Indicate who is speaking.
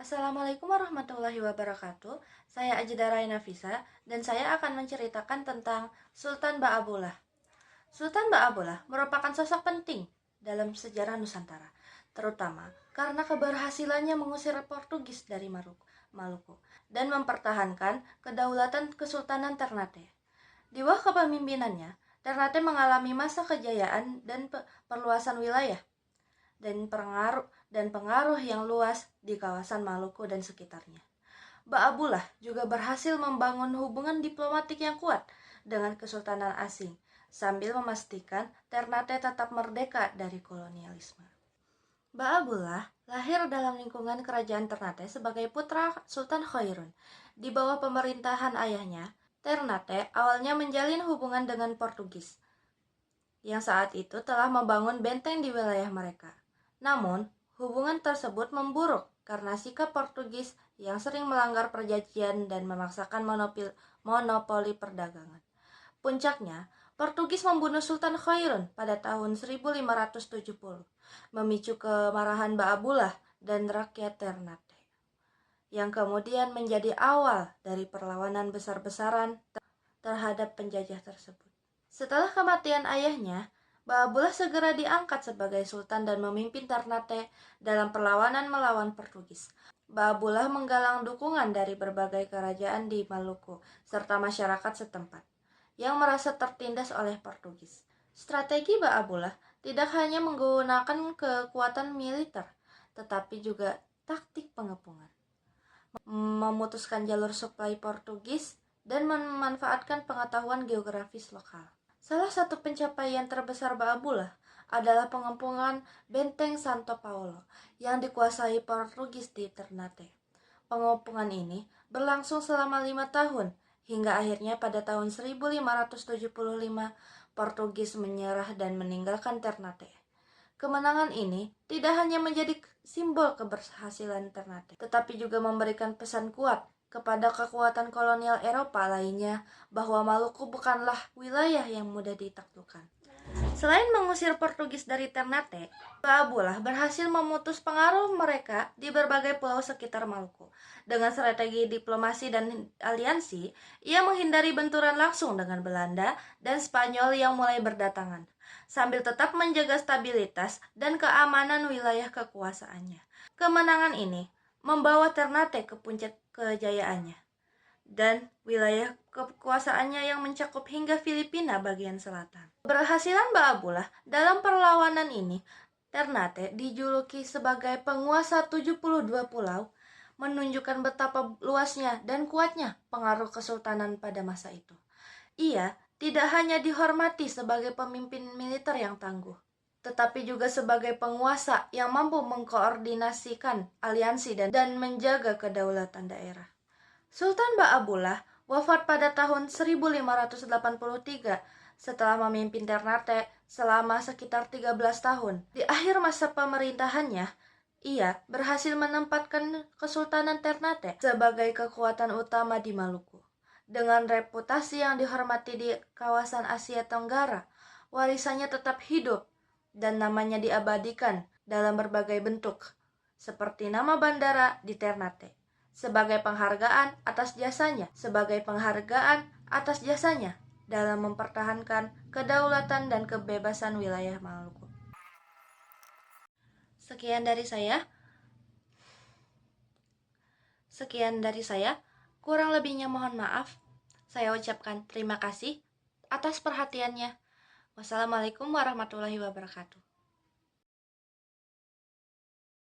Speaker 1: Assalamualaikum warahmatullahi wabarakatuh. Saya Ajida Nafisa dan saya akan menceritakan tentang Sultan Ba'abullah. Sultan Ba'abullah merupakan sosok penting dalam sejarah Nusantara, terutama karena keberhasilannya mengusir Portugis dari Maluku dan mempertahankan kedaulatan Kesultanan Ternate. Di bawah kepemimpinannya, Ternate mengalami masa kejayaan dan perluasan wilayah dan pengaruh yang luas di kawasan Maluku dan sekitarnya. Ba'abullah juga berhasil membangun hubungan diplomatik yang kuat dengan kesultanan asing, sambil memastikan Ternate tetap merdeka dari kolonialisme. Ba'abullah lahir dalam lingkungan kerajaan Ternate sebagai putra Sultan Khairun. Di bawah pemerintahan ayahnya, Ternate awalnya menjalin hubungan dengan Portugis, yang saat itu telah membangun benteng di wilayah mereka. Namun, hubungan tersebut memburuk karena sikap Portugis yang sering melanggar perjanjian dan memaksakan monopoli perdagangan. Puncaknya, Portugis membunuh Sultan Khairun pada tahun 1570, memicu kemarahan Ba'abullah dan rakyat Ternate, yang kemudian menjadi awal dari perlawanan besar-besaran terhadap penjajah tersebut. Setelah kematian ayahnya, Ba'abullah segera diangkat sebagai sultan dan memimpin Ternate dalam perlawanan melawan Portugis. Ba'abullah menggalang dukungan dari berbagai kerajaan di Maluku serta masyarakat setempat yang merasa tertindas oleh Portugis. Strategi Ba'abullah tidak hanya menggunakan kekuatan militer, tetapi juga taktik pengepungan, memutuskan jalur suplai Portugis, dan memanfaatkan pengetahuan geografis lokal. Salah satu pencapaian terbesar Ba'abullah adalah pengepungan Benteng Santo Paulo yang dikuasai Portugis di Ternate. Pengepungan ini berlangsung selama 5 tahun, hingga akhirnya pada tahun 1575 Portugis menyerah dan meninggalkan Ternate. Kemenangan ini tidak hanya menjadi simbol keberhasilan Ternate, tetapi juga memberikan pesan kuat kepada kekuatan kolonial Eropa lainnya bahwa Maluku bukanlah wilayah yang mudah ditaklukkan. Selain mengusir Portugis dari Ternate, Ba'abullah berhasil memutus pengaruh mereka di berbagai pulau sekitar Maluku. Dengan strategi diplomasi dan aliansi, ia menghindari benturan langsung dengan Belanda dan Spanyol yang mulai berdatangan, sambil tetap menjaga stabilitas dan keamanan wilayah kekuasaannya. Kemenangan ini membawa Ternate ke puncak kejayaannya dan wilayah kekuasaannya yang mencakup hingga Filipina bagian selatan. Keberhasilan Ba'abullah dalam perlawanan ini, Ternate dijuluki sebagai penguasa 72 pulau, menunjukkan betapa luasnya dan kuatnya pengaruh kesultanan pada masa itu. Ia tidak hanya dihormati sebagai pemimpin militer yang tangguh, tetapi juga sebagai penguasa yang mampu mengkoordinasikan aliansi dan menjaga kedaulatan daerah. Sultan Ba'abullah wafat pada tahun 1583 setelah memimpin Ternate selama sekitar 13 tahun. Di akhir masa pemerintahannya, ia berhasil menempatkan Kesultanan Ternate sebagai kekuatan utama di Maluku. Dengan reputasi yang dihormati di kawasan Asia Tenggara, warisannya tetap hidup dan namanya diabadikan dalam berbagai bentuk, seperti nama bandara di Ternate, sebagai penghargaan atas jasanya dalam mempertahankan kedaulatan dan kebebasan wilayah Maluku. Sekian dari saya. Kurang lebihnya mohon maaf. Saya ucapkan terima kasih atas perhatiannya. Wassalamualaikum warahmatullahi wabarakatuh.